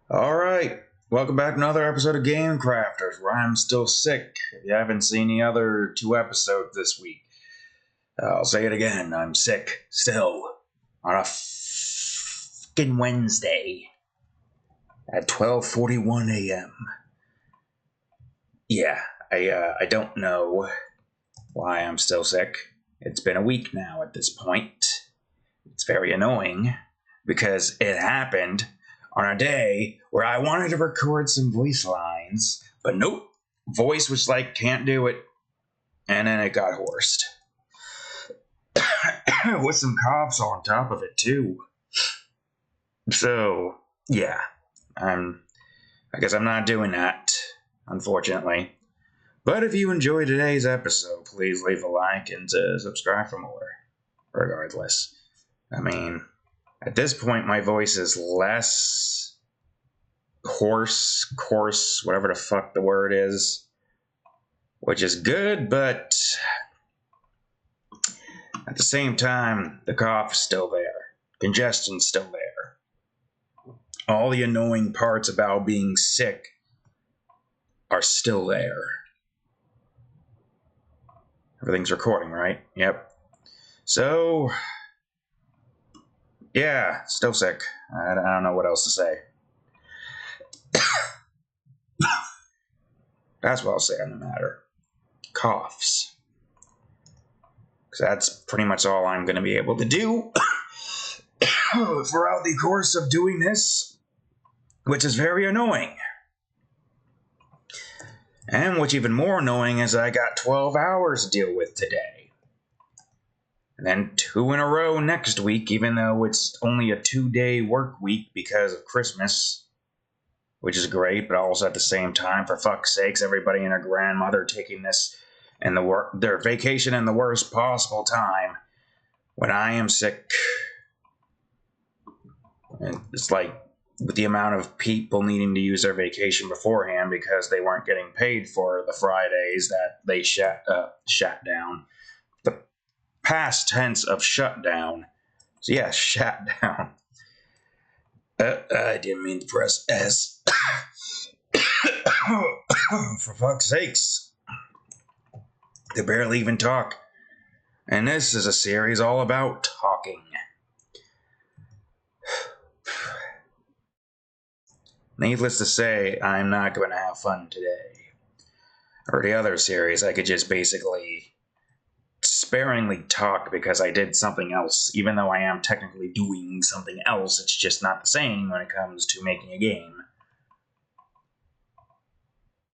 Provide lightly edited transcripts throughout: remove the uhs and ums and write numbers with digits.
Alright, welcome back to another episode of Game Crafters, where I'm still sick. If you haven't seen the other two episodes this week, I'll say it again, I'm sick, still, on a fucking Wednesday, at 12:41 a.m. Yeah, I don't know why I'm still sick. It's been a week now at this point. It's very annoying, because it happened on a day where I wanted to record some voice lines, but nope, voice was like, can't do it, and then it got hoarse. With some coughs on top of it, too. So, yeah, I guess I'm not doing that, unfortunately. But if you enjoyed today's episode, please leave a like and subscribe for more, regardless. I mean, at this point, my voice is less hoarse, coarse, whatever the fuck the word is, which is good, but at the same time, the cough's still there. Congestion's still there. All the annoying parts about being sick are still there. Everything's recording, right? Yep. So, yeah, still sick. I don't know what else to say. That's what I'll say on the matter. Coughs. Because that's pretty much all I'm going to be able to do throughout the course of doing this, which is very annoying. And what's even more annoying is I got 12 hours to deal with today. And then 2 in a row next week, even though it's only a 2-day work week because of Christmas, which is great, but also at the same time, for fuck's sakes, everybody and their grandmother taking this and their vacation in the worst possible time when I am sick. And it's like, with the amount of people needing to use their vacation beforehand because they weren't getting paid for the Fridays that they shut down. The past tense of shut down. So yeah, shut down. I didn't mean to press S. For fuck's sakes. They barely even talk. And this is a series all about talking. Needless to say, I'm not going to have fun today. Or the other series, I could just basically sparingly talk because I did something else. Even though I am technically doing something else, it's just not the same when it comes to making a game.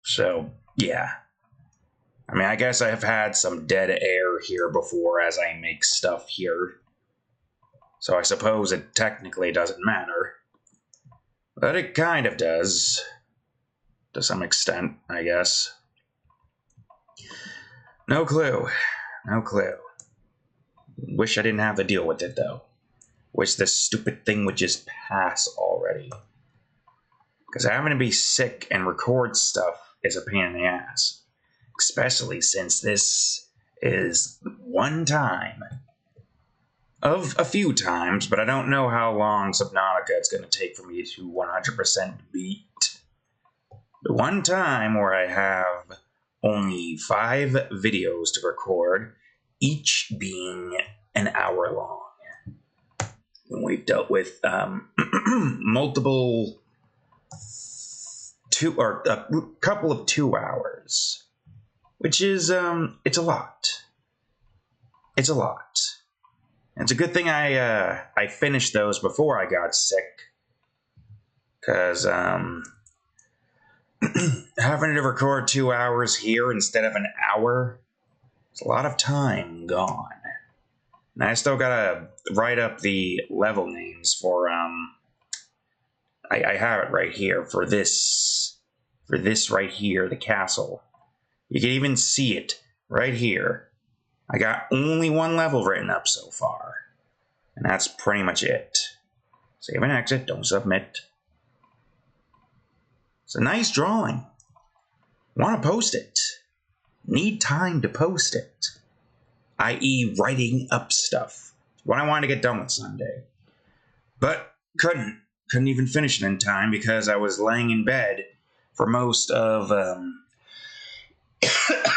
So, yeah. I mean, I guess I've had some dead air here before as I make stuff here. So I suppose it technically doesn't matter. But it kind of does. To some extent, I guess. No clue. No clue. Wish I didn't have to deal with it, though. Wish this stupid thing would just pass already. Because having to be sick and record stuff is a pain in the ass. Especially since this is one time of a few times, but I don't know how long Subnautica it's going to take for me to 100% beat. The one time where I have only 5 videos to record, each being an hour long. And we've dealt with multiple a couple of 2 hours, which is it's a lot. It's a lot. It's a good thing I finished those before I got sick, because having to record 2 hours here instead of an hour, it's a lot of time gone. And I still gotta write up the level names for I have it right here for this right here, the castle. You can even see it right here. I got only 1 level written up so far, and that's pretty much it. Save and exit, don't submit. It's a nice drawing. Want to post it. Need time to post it. I.e. writing up stuff. What I wanted to get done with Sunday. But couldn't, couldn't even finish it in time because I was laying in bed for most of, what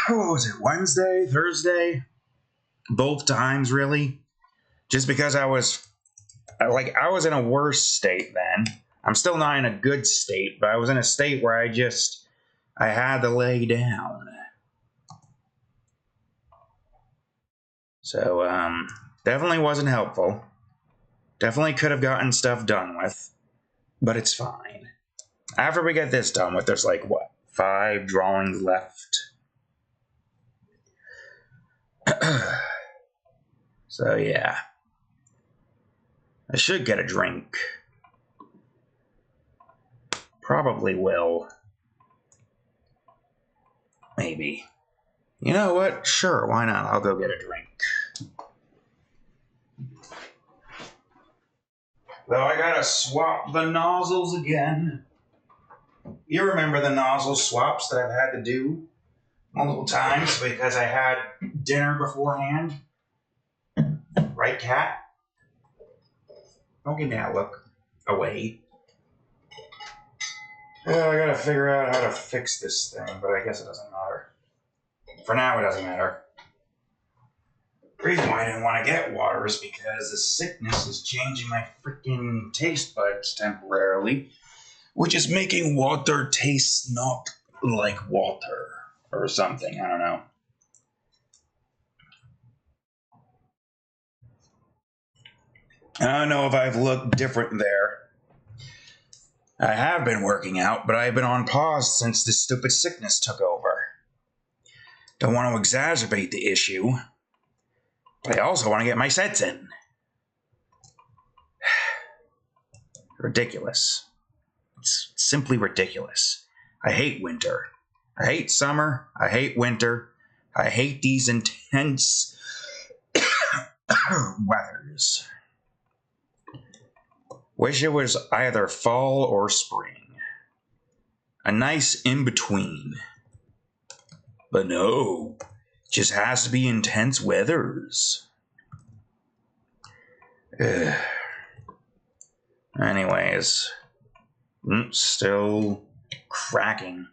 was it, Wednesday, Thursday? Both times, really. Just because I was in a worse state then. I'm still not in a good state, but I was in a state where I had to lay down. So, definitely wasn't helpful. Definitely could have gotten stuff done with, but it's fine. After we get this done with, there's 5 drawings left. So, yeah. I should get a drink. Probably will. Maybe. You know what? Sure, why not? I'll go get a drink. Though I gotta swap the nozzles again. You remember the nozzle swaps that I've had to do multiple times because I had dinner beforehand? Right, Cat? Don't give me that look. Away. I gotta figure out how to fix this thing, but I guess it doesn't matter. For now, it doesn't matter. The reason why I didn't want to get water is because the sickness is changing my freaking taste buds temporarily, which is making water taste not like water or something. I don't know. I don't know if I've looked different there. I have been working out, but I've been on pause since this stupid sickness took over. Don't want to exacerbate the issue, but I also want to get my sets in. Ridiculous. It's simply ridiculous. I hate winter. I hate summer. I hate winter. I hate these intense weathers. Wish it was either fall or spring. A nice in-between. But no, it just has to be intense weathers. Ugh. Anyways, still cracking.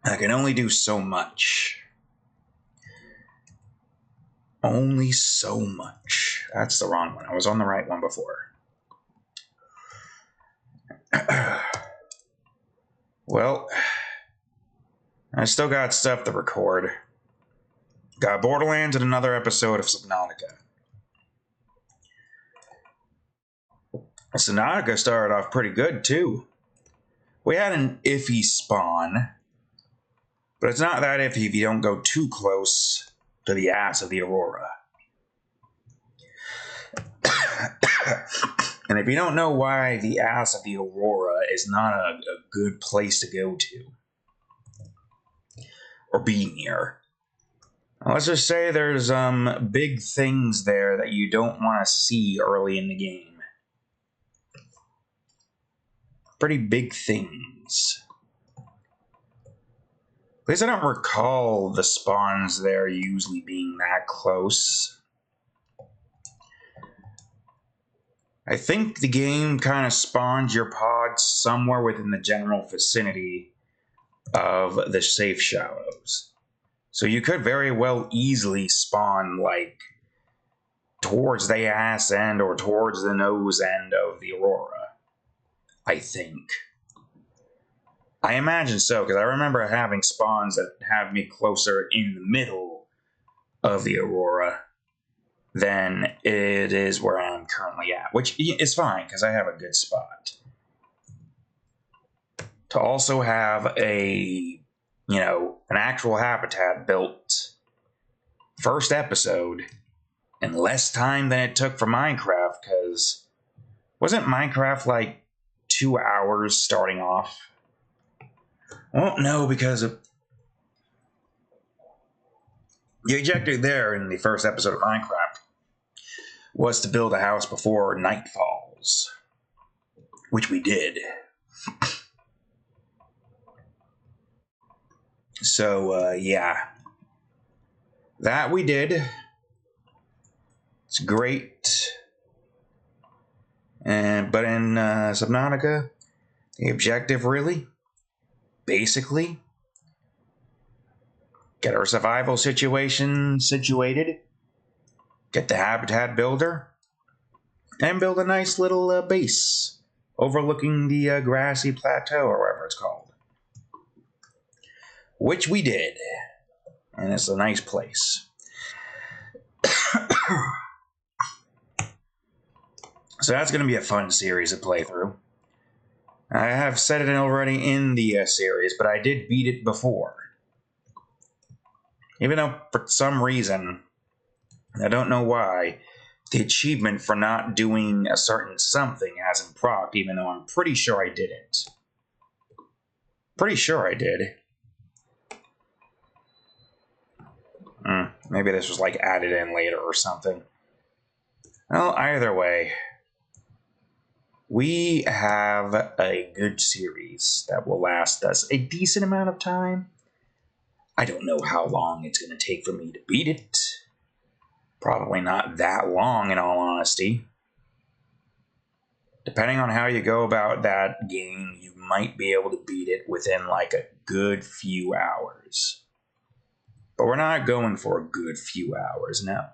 I can only do so much. Only so much. That's the wrong one. I was on the right one before. Well, I still got stuff to record. Got Borderlands and another episode of Subnautica. Subnautica started off pretty good, too. We had an iffy spawn, but it's not that iffy if you don't go too close to the ass of the Aurora. And if you don't know why the ass of the Aurora is not a good place to go to, or be near, let's just say there's big things there that you don't want to see early in the game. Pretty big things. At least I don't recall the spawns there usually being that close. I think the game kind of spawns your pods somewhere within the general vicinity of the safe shallows. So you could very well easily spawn, towards the ass end or towards the nose end of the Aurora. I think. I imagine so, because I remember having spawns that have me closer in the middle of the Aurora than it is where I'm currently at, which is fine, because I have a good spot. To also have an actual habitat built first episode in less time than it took for Minecraft, because wasn't Minecraft 2 hours starting off? Well, no, because the objective there in the first episode of Minecraft was to build a house before night falls, which we did. So, yeah. That we did. It's great. But in Subnautica, the objective really, basically, get our survival situation situated, get the habitat builder, and build a nice little base overlooking the grassy plateau or whatever it's called. Which we did. And it's a nice place. So that's going to be a fun series to play through. I have said it already in the series, but I did beat it before. Even though for some reason, I don't know why, the achievement for not doing a certain something hasn't procced, even though I'm pretty sure I did it. Pretty sure I did. Maybe this was like added in later or something. Well, either way, we have a good series that will last us a decent amount of time. I don't know how long it's going to take for me to beat it. Probably not that long, in all honesty. Depending on how you go about that game, you might be able to beat it within like a good few hours. But we're not going for a good few hours, no.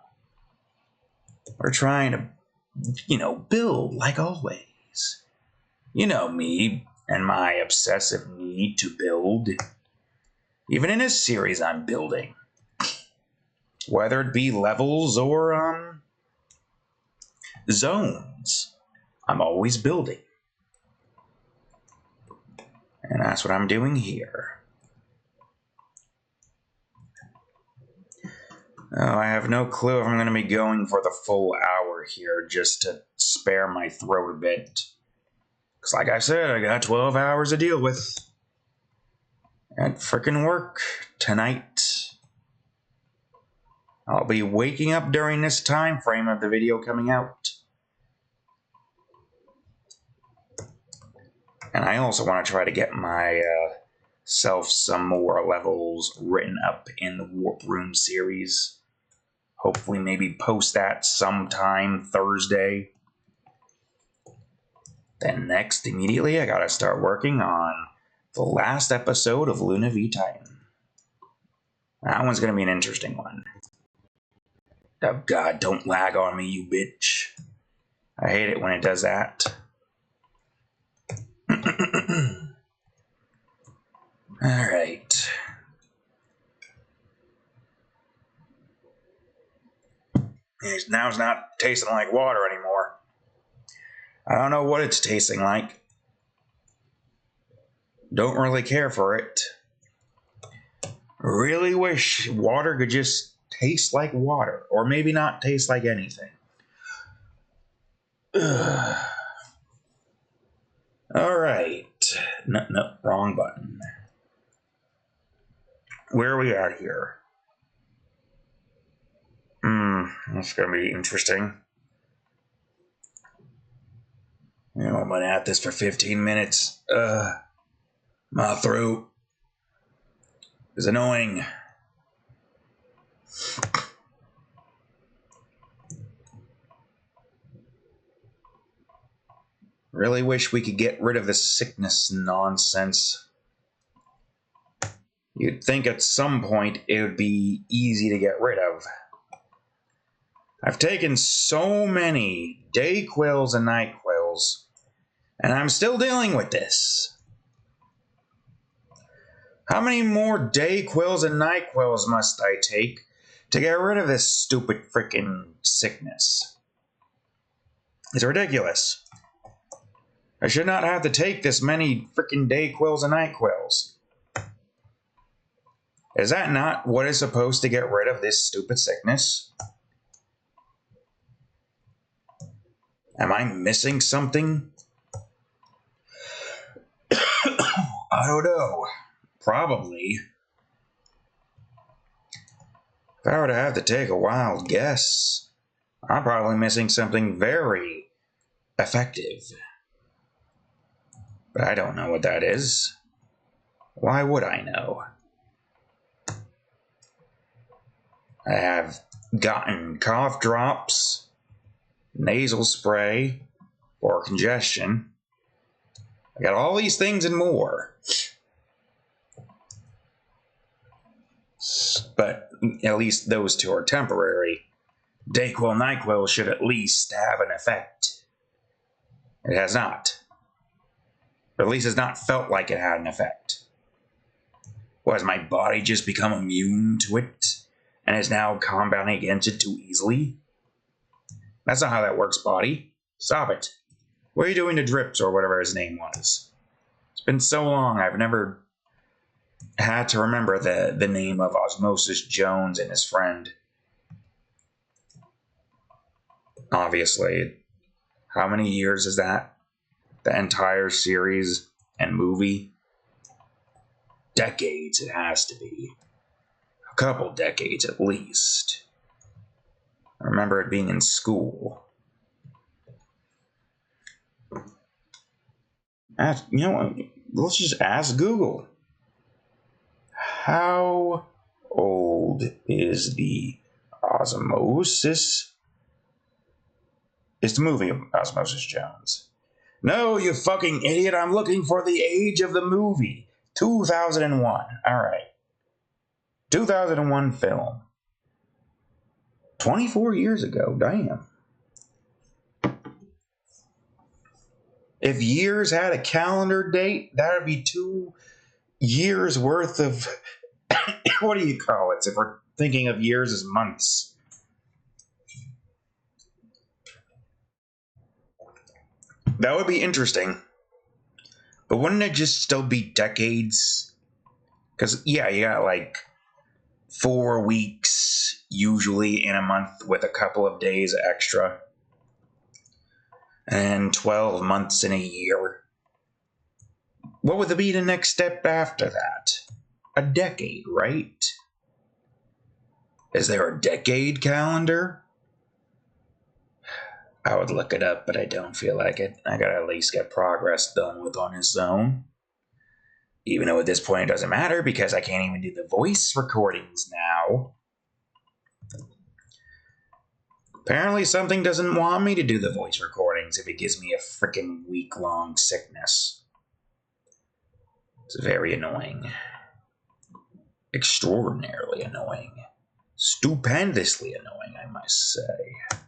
We're trying to, build like always. You know me and my obsessive need to build. Even in this series, I'm building. Whether it be levels or zones, I'm always building. And that's what I'm doing here. Oh, I have no clue if I'm going to be going for the full hour here just to spare my throat a bit. Because like I said, I got 12 hours to deal with. At frickin' work tonight. I'll be waking up during this time frame of the video coming out. And I also want to try to get myself some more levels written up in the Warp Room series. Hopefully maybe post that sometime Thursday. Then next, immediately, I gotta start working on the last episode of Luna v Titan. That one's gonna be an interesting one. Oh god, don't lag on me, you bitch. I hate it when it does that. Alright. Now it's not tasting like water anymore. I don't know what it's tasting like. Don't really care for it. Really wish water could just taste like water. Or maybe not taste like anything. Alright. No, wrong button. Where are we at here? That's gonna be interesting. I'm gonna at this for 15 minutes. My throat is annoying. Really wish we could get rid of this sickness nonsense. You'd think at some point it would be easy to get rid of. I've taken so many DayQuils and NightQuils, and I'm still dealing with this. How many more DayQuils and NightQuils must I take to get rid of this stupid frickin' sickness? It's ridiculous. I should not have to take this many frickin' DayQuils and NightQuils. Is that not what is supposed to get rid of this stupid sickness? Am I missing something? I don't know. Probably. If I were to have to take a wild guess, I'm probably missing something very effective. But I don't know what that is. Why would I know? I have gotten cough drops nasal spray for congestion. I got all these things and more. But at least those two are temporary. Dayquil NyQuil should at least have an effect. It has not. Or at least it's not felt like it had an effect. Has my body just become immune to it and is now combating against it too easily? That's not how that works, body. Stop it. What are you doing to Drips or whatever his name was? It's been so long, I've never had to remember the name of Osmosis Jones and his friend. Obviously. How many years is that? The entire series and movie? Decades it has to be. A couple decades at least. I remember it being in school. You know what? Let's just ask Google. How old is the Osmosis? It's the movie of Osmosis Jones. No, you fucking idiot. I'm looking for the age of the movie. 2001. All right. 2001 film. 24 years ago. Damn. If years had a calendar date, that would be 2 years worth of... what do you call it? If we're thinking of years as months. That would be interesting. But wouldn't it just still be decades? Because, yeah, you got like 4 weeks usually in a month with a couple of days extra. And 12 months in a year. What would be the next step after that? A decade, right? Is there a decade calendar? I would look it up, but I don't feel like it. I gotta at least get progress done with on his own. Even though at this point it doesn't matter because I can't even do the voice recordings now. Apparently something doesn't want me to do the voice recordings if it gives me a freaking week-long sickness. It's very annoying. Extraordinarily annoying. Stupendously annoying, I must say.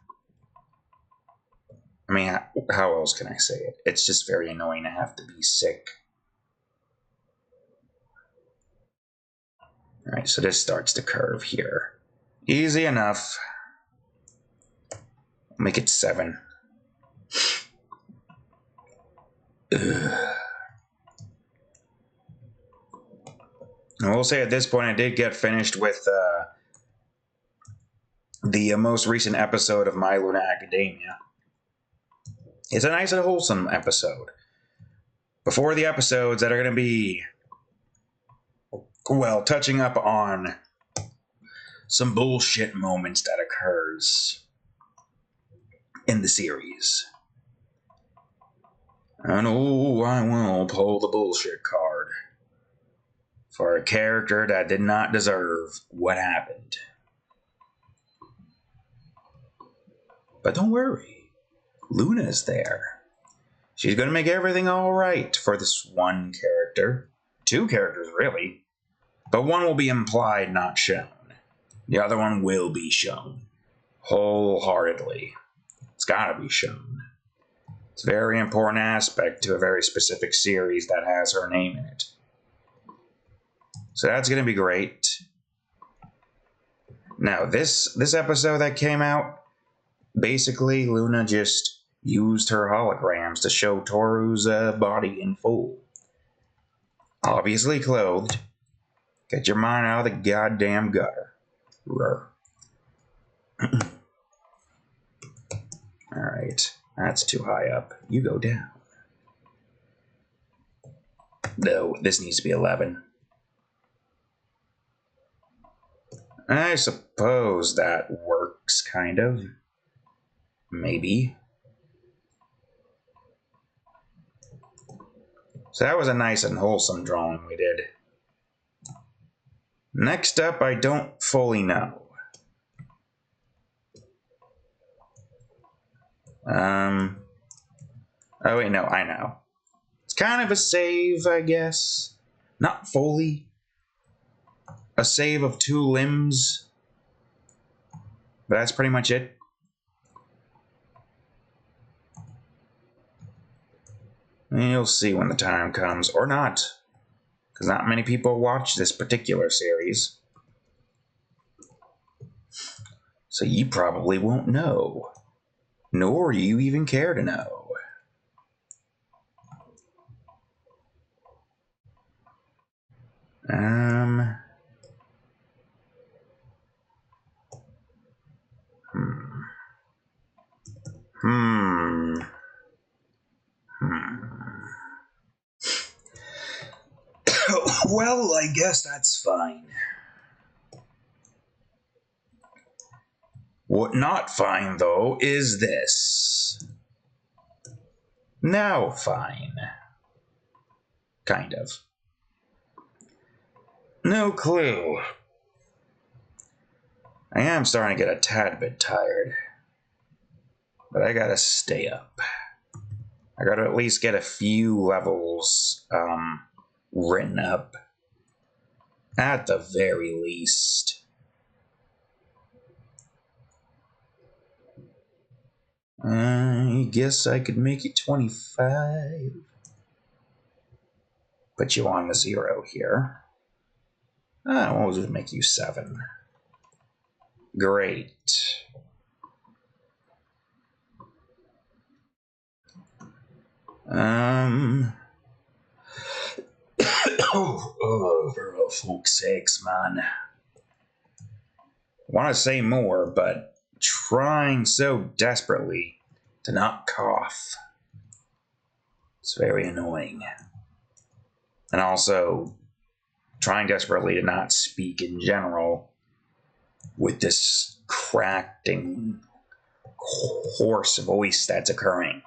I mean, how else can I say it? It's just very annoying to have to be sick. Alright, so this starts the curve here. Easy enough. Make it 7. Ugh. I will say at this point I did get finished with the most recent episode of My Luna Academia. It's a nice and wholesome episode. Before the episodes that are going to be, well, touching up on some bullshit moments that occurs in the series. And oh, I will pull the bullshit card for a character that did not deserve what happened. But don't worry, Luna's there. She's going to make everything all right for this one character. 2 characters, really. But one will be implied, not shown. The other one will be shown. Wholeheartedly. It's got to be shown. It's a very important aspect to a very specific series that has her name in it. So that's going to be great. Now, this episode that came out, basically Luna just used her holograms to show Toru's body in full. Obviously clothed. Get your mind out of the goddamn gutter. Alright, that's too high up. You go down. No, this needs to be 11. I suppose that works, kind of. Maybe. So that was a nice and wholesome drawing we did. Next up, I don't fully know. Oh wait, no, I know. It's kind of a save, I guess. Not fully. A save of 2 limbs. But that's pretty much it. And you'll see when the time comes, or not. Because not many people watch this particular series. So you probably won't know. Nor you even care to know. Well, I guess that's fine. What not fine, though, is this. Now fine. Kind of. No clue. I am starting to get a tad bit tired. But I gotta stay up. I gotta at least get a few levels written up. At the very least. I guess I could make it 25. Put you on a 0 here. We'll just make you 7. Great. For folk's sakes, man. I want to say more, but trying so desperately to not cough. It's very annoying. And also, trying desperately to not speak in general with this cracked and hoarse voice that's occurring.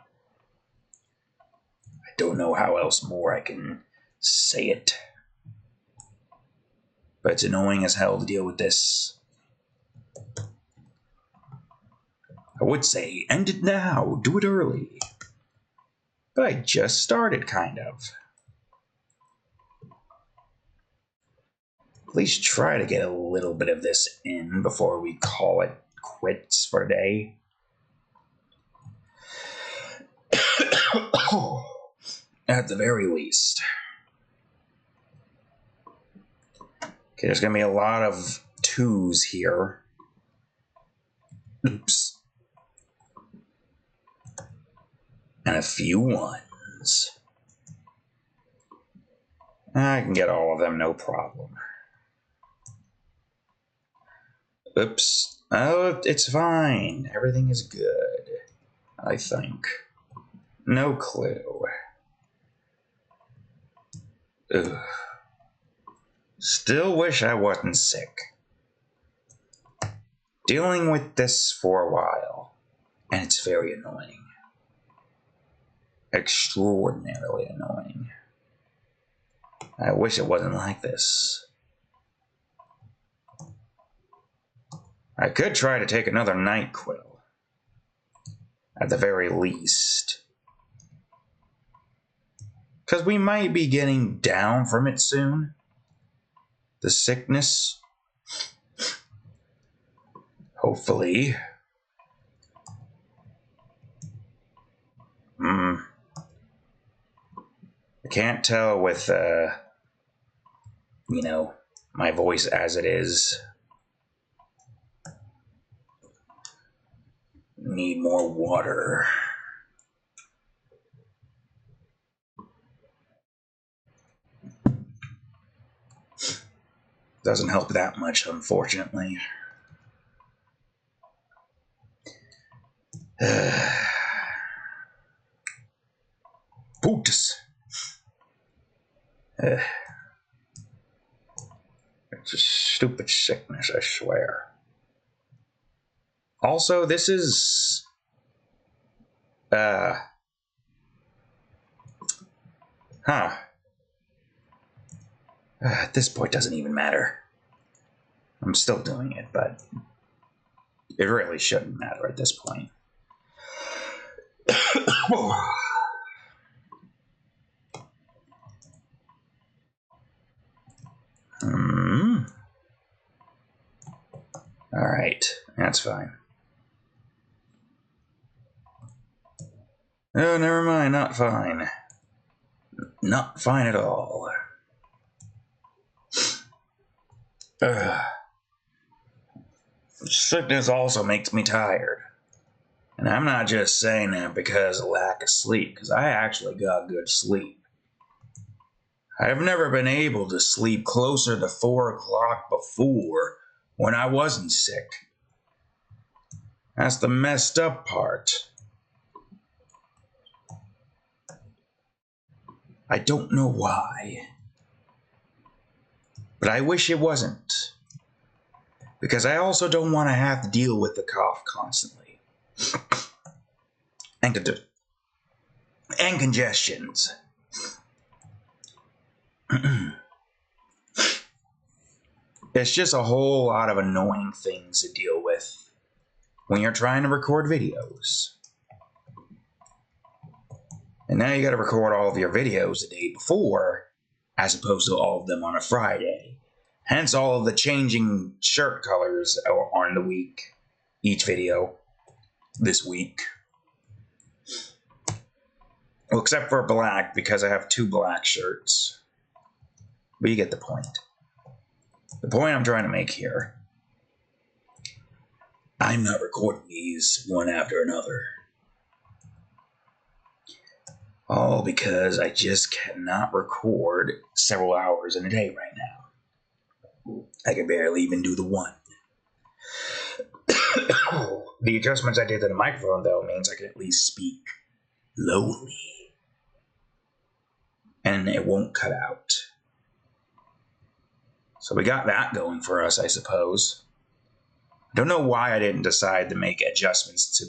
I don't know how else more I can say it. But it's annoying as hell to deal with this. I would say, end it now, do it early. But I just started, kind of. At least try to get a little bit of this in before we call it quits for today. At the very least. Okay, there's going to be a lot of 2s here. Oops. And a few 1s. I can get all of them, no problem. Oops. Oh, it's fine. Everything is good, I think. No clue. Ugh. Still wish I wasn't sick. Dealing with this for a while, and it's very annoying. Extraordinarily annoying. I wish it wasn't like this. I could try to take another NyQuil. At the very least. Because we might be getting down from it soon. The sickness. Hopefully. I can't tell with, my voice as it is. Need more water. Doesn't help that much, unfortunately. Poots. It's a stupid sickness, I swear. Also, this is... At this point, doesn't even matter. I'm still doing it, but it really shouldn't matter at this point. Alright, that's fine. Oh, never mind, not fine. Not fine at all. Sickness also makes me tired. And I'm not just saying that because of lack of sleep, because I actually got good sleep. I've never been able to sleep closer to 4 o'clock before when I wasn't sick. That's the messed up part. I don't know why. But I wish it wasn't. Because I also don't want to have to deal with the cough constantly. and congestions. It's just a whole lot of annoying things to deal with when you're trying to record videos. And now you got to record all of your videos the day before, as opposed to all of them on a Friday. Hence all of the changing shirt colors on the week, each video, this week. Well, except for black, because I have 2 black shirts. But you get the point. The point I'm trying to make here, I'm not recording these one after another. All because I just cannot record several hours in a day right now. I can barely even do the one. The adjustments I did to the microphone, though, means I can at least speak lowly. And it won't cut out. So we got that going for us, I suppose. I don't know why I didn't decide to make adjustments to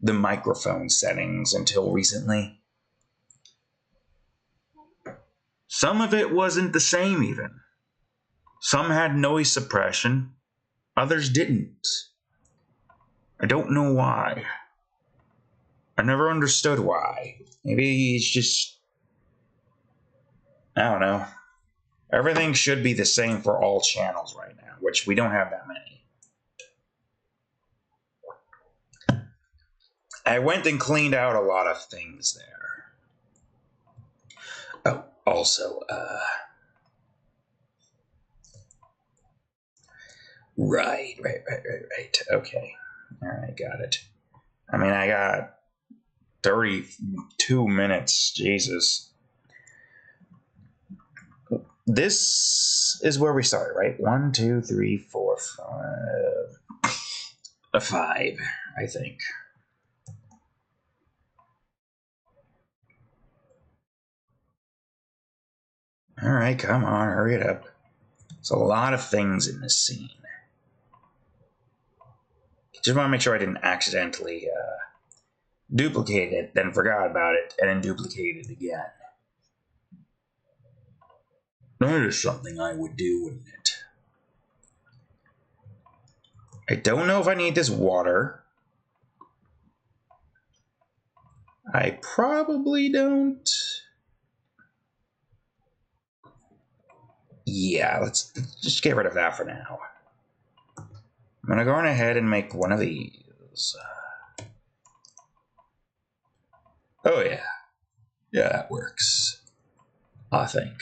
the microphone settings until recently. Some of it wasn't the same even. Some had noise suppression, others didn't. I don't know why. I never understood why. Maybe it's just, I don't know. Everything should be the same for all channels right now, which we don't have that many. I went and cleaned out a lot of things there. Oh, also, Right. Okay. Alright, got it. I mean, I got 32 minutes. Jesus. This is where we started, right? 1, 2, 3, 4, 5. 5, I think. Alright, come on, hurry it up. There's a lot of things in this scene. Just want to make sure I didn't accidentally duplicate it, then forgot about it, and then duplicate it again. That is something I would do, wouldn't it? I don't know if I need this water. I probably don't. Yeah, let's just get rid of that for now. I'm gonna go on ahead and make one of these. Oh yeah. Yeah, that works. I think.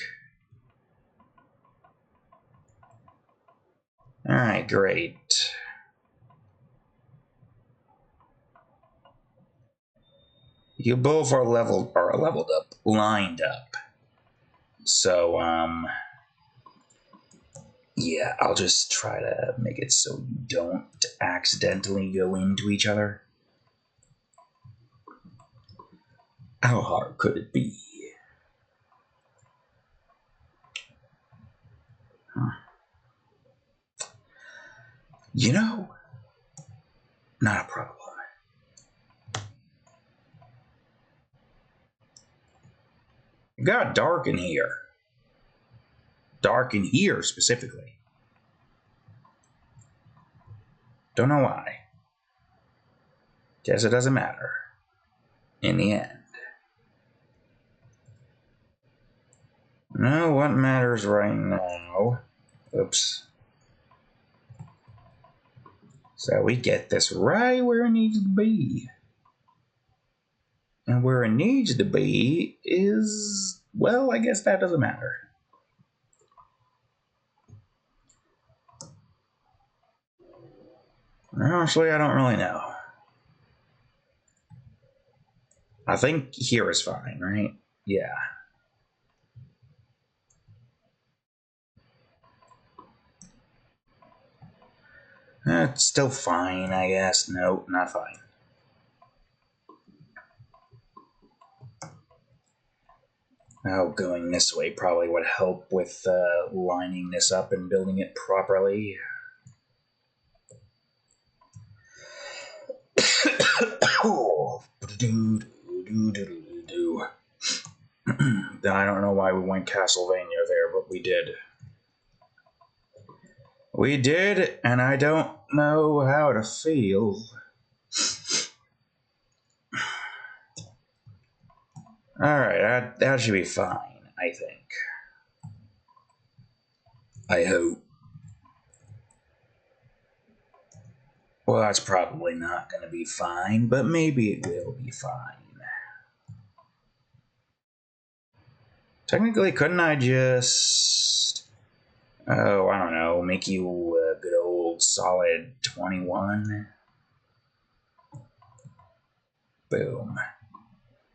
Alright, great. You both are leveled up, lined up. So, yeah, I'll just try to make it so you don't accidentally go into each other. How hard could it be? You know, not a problem. It got dark in here. Dark in here, specifically. Don't know why. Guess it doesn't matter in the end. No, what matters right now? Oops. So we get this right where it needs to be. And where it needs to be is, well, I guess that doesn't matter. Honestly, I don't really know. I think here is fine, right? Yeah. It's still fine, I guess. No, not fine. Oh, going this way probably would help with lining this up and building it properly. I don't know why we went Castlevania there, but we did. We did, and I don't know how to feel. Alright, that should be fine, I think. I hope. Well, that's probably not going to be fine, but maybe it will be fine. Technically, couldn't I just... Oh, I don't know, make you a good old solid 21? Boom.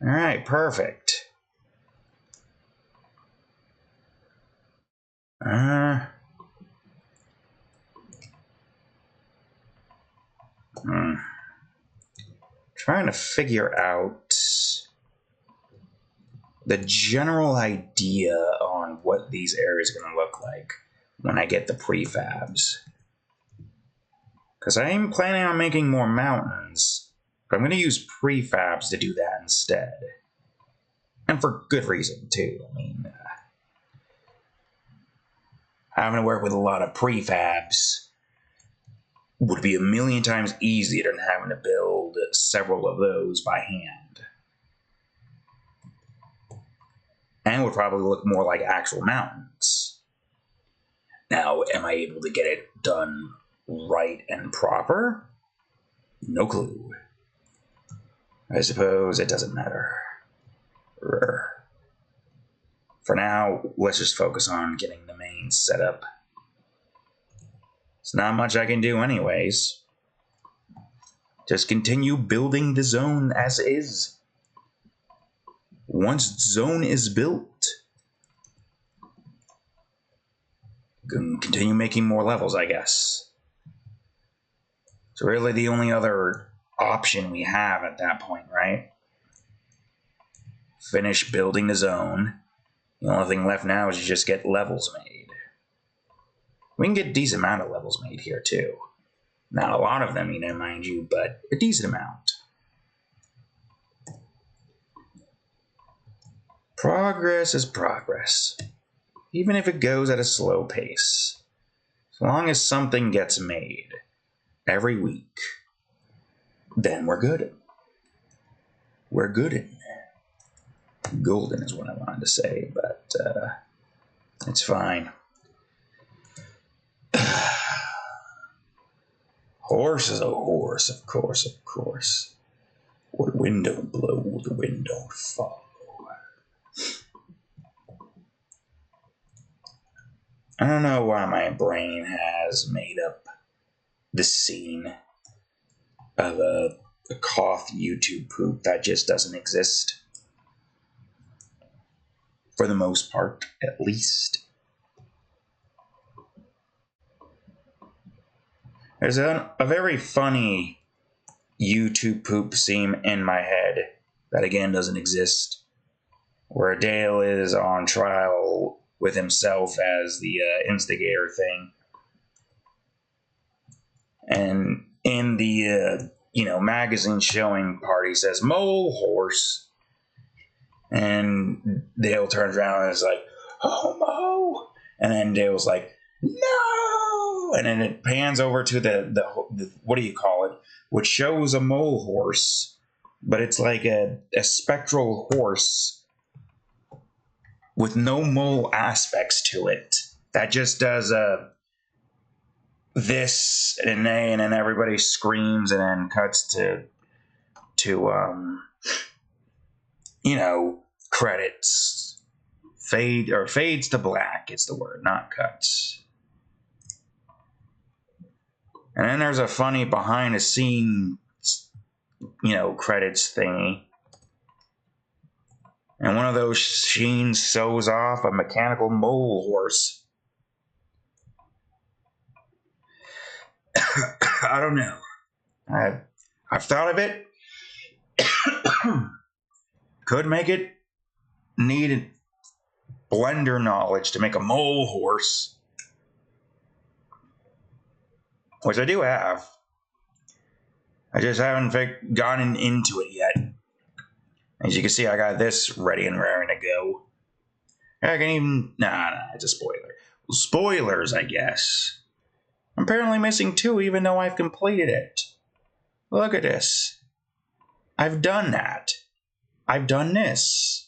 Alright, perfect. Trying to figure out the general idea on what these areas are going to look like when I get the prefabs. Because I am planning on making more mountains, but I'm going to use prefabs to do that instead. And for good reason, too. I mean, having to work with a lot of prefabs would be a million times easier than having to build several of those by hand. And would probably look more like actual mountains. Now, am I able to get it done right and proper? No clue. I suppose it doesn't matter. For now, let's just focus on getting the main set up. It's not much I can do anyways. Just continue building the zone as is. Once zone is built, continue making more levels, I guess. It's really the only other option we have at that point, right? Finish building the zone. The only thing left now is to just get levels made. We can get a decent amount of levels made here, too. Not a lot of them, you know, mind you, but a decent amount. Progress is progress, even if it goes at a slow pace. As long as something gets made every week, then we're good. We're goodin'. Golden is what I wanted to say, but it's fine. Horse is a horse, of course, of course. Where the wind don't blow, the wind don't follow. I don't know why my brain has made up the scene of a Koth YouTube poop that just doesn't exist. For the most part, at least. There's a very funny YouTube poop scene in my head that again doesn't exist, where Dale is on trial with himself as the instigator thing. And in the magazine showing part, he says, "Mole horse." And Dale turns around and is like, "Oh, Mo." And then Dale's like, "No." And then it pans over to the what do you call it? which shows a mole horse, but it's like a spectral horse with no mole aspects to it. That just does this and an A, and then everybody screams, and then cuts to credits. Fades to black is the word, not cuts. And then there's a funny behind the scenes, credits thingy. And one of those scenes shows off a mechanical mole horse. I don't know. I've thought of it. Could make it. Needed Blender knowledge to make a mole horse, which I do have. I just haven't gotten into it yet. As you can see, I got this ready and raring to go. I can even... Nah, it's a spoiler. Well, spoilers, I guess. I'm apparently missing 2, even though I've completed it. Look at this. I've done that. I've done this.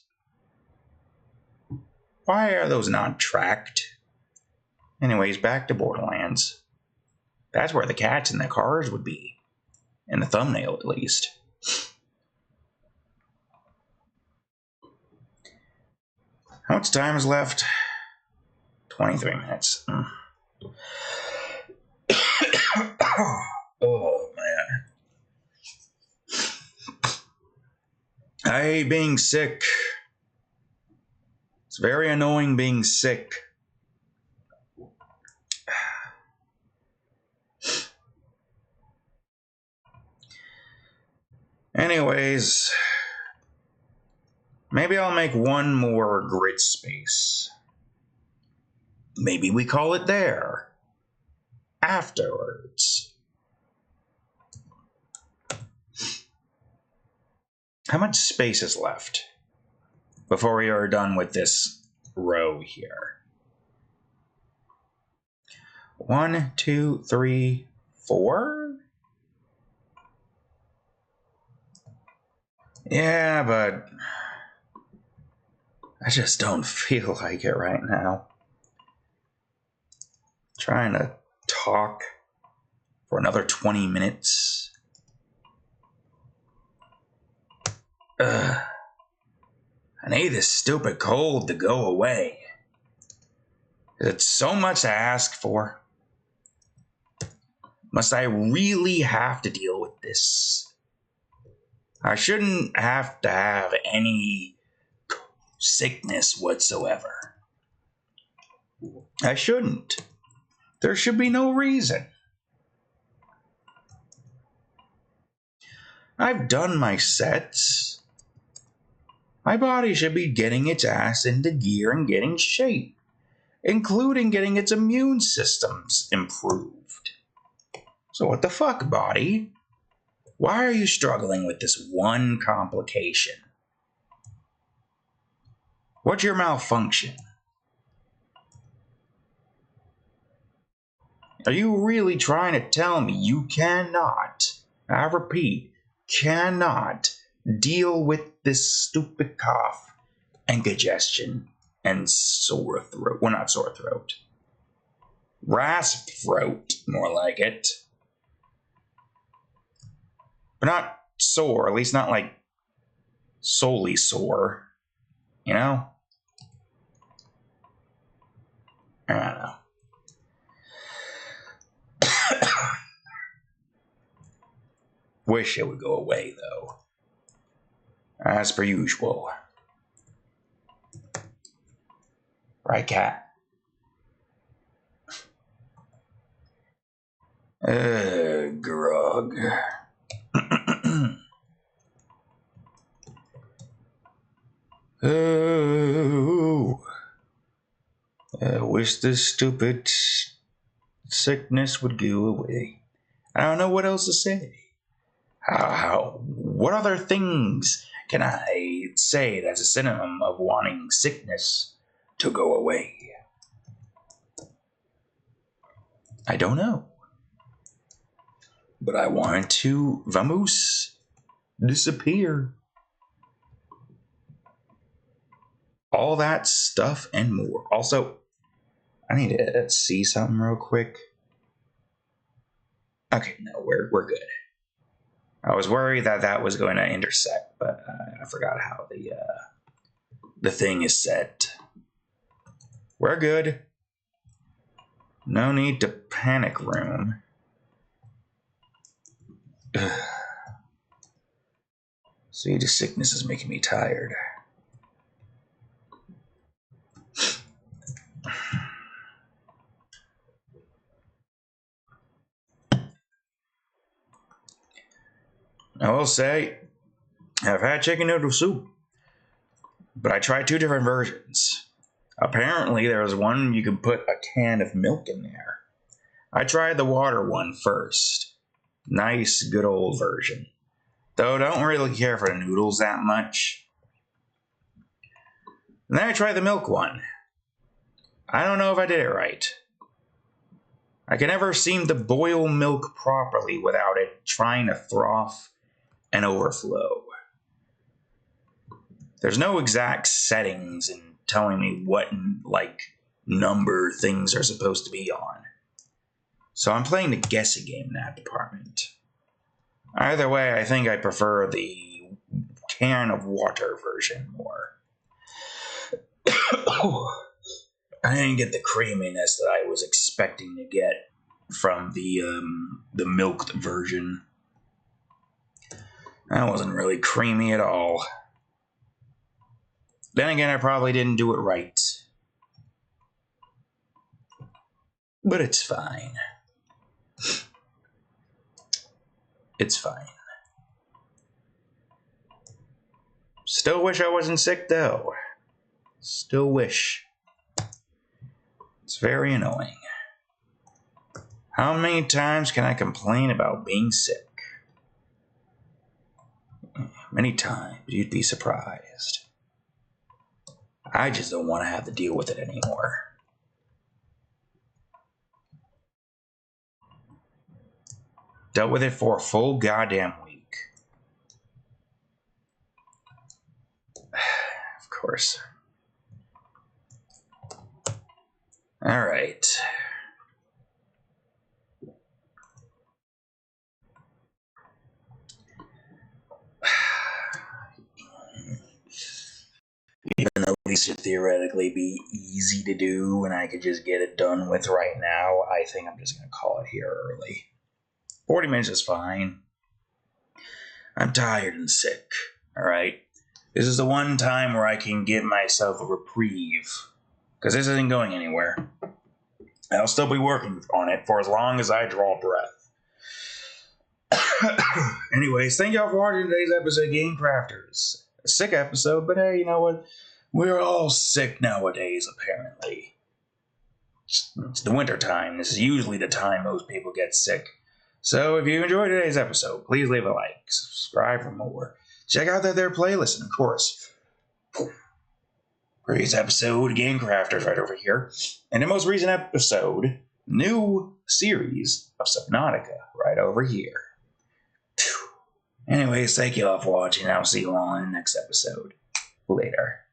Why are those not tracked? Anyways, back to Borderlands. That's where the cats and the cars would be. In the thumbnail, at least. How much time is left? 23 minutes. Oh, man. I hate being sick. It's very annoying being sick. Anyways, maybe I'll make one more grid space. Maybe we call it there. Afterwards. How much space is left before we are done with this row here? 1, 2, 3, 4? Yeah, but I just don't feel like it right now. Trying to talk for another 20 minutes. I need this stupid cold to go away. It's so much to ask for. Must I really have to deal with this? I shouldn't have to have any sickness whatsoever. I shouldn't. There should be no reason. I've done my sets. My body should be getting its ass into gear and getting shape, including getting its immune systems improved. So what the fuck, body? Why are you struggling with this one complication? What's your malfunction? Are you really trying to tell me you cannot, I repeat, cannot deal with this stupid cough and congestion and sore throat? Well, not sore throat. Rasped throat, more like it. But not sore, at least not like solely sore. You know? I don't know. Wish it would go away, though. As per usual. Right, cat? Grog. Oh. I wish this stupid sickness would go away. I don't know what else to say. What other things can I say that's a synonym of wanting sickness to go away? I don't know. But I wanted to vamos disappear. All that stuff and more. Also, I need to see something real quick. Okay, no, we're good. I was worried that was going to intersect, but I forgot how the thing is set. We're good. No need to panic room. See, the sickness is making me tired. I will say, I've had chicken noodle soup, but I tried 2 different versions. Apparently, there was one you could put a can of milk in there. I tried the water one first. Nice, good old version. Though I don't really care for the noodles that much. And then I tried the milk one. I don't know if I did it right. I can never seem to boil milk properly without it trying to froth and overflow. There's no exact settings in telling me what number things are supposed to be on. So I'm playing the guessing game in that department. Either way, I think I prefer the can of water version more. I didn't get the creaminess that I was expecting to get from the milked version. That wasn't really creamy at all. Then again, I probably didn't do it right. But it's fine. It's fine. Still wish I wasn't sick, though. Still wish. It's very annoying. How many times can I complain about being sick? Many times, you'd be surprised. I just don't want to have to deal with it anymore. Dealt with it for a full goddamn week. Of course. All right. Even though these should theoretically be easy to do and I could just get it done with right now, I think I'm just going to call it here early. 40 minutes is fine. I'm tired and sick, alright? This is the one time where I can give myself a reprieve, because this isn't going anywhere. I'll still be working on it for as long as I draw breath. Anyways, thank y'all for watching today's episode of Game Crafters. A sick episode, but hey, you know what? We're all sick nowadays, apparently. It's the winter time. This is usually the time most people get sick. So if you enjoyed today's episode, please leave a like, subscribe for more. Check out their playlist, and of course, previous episode, Game Crafters right over here. And the most recent episode, new series of Subnautica right over here. Anyways, thank you all for watching. I'll see you all in the next episode. Later.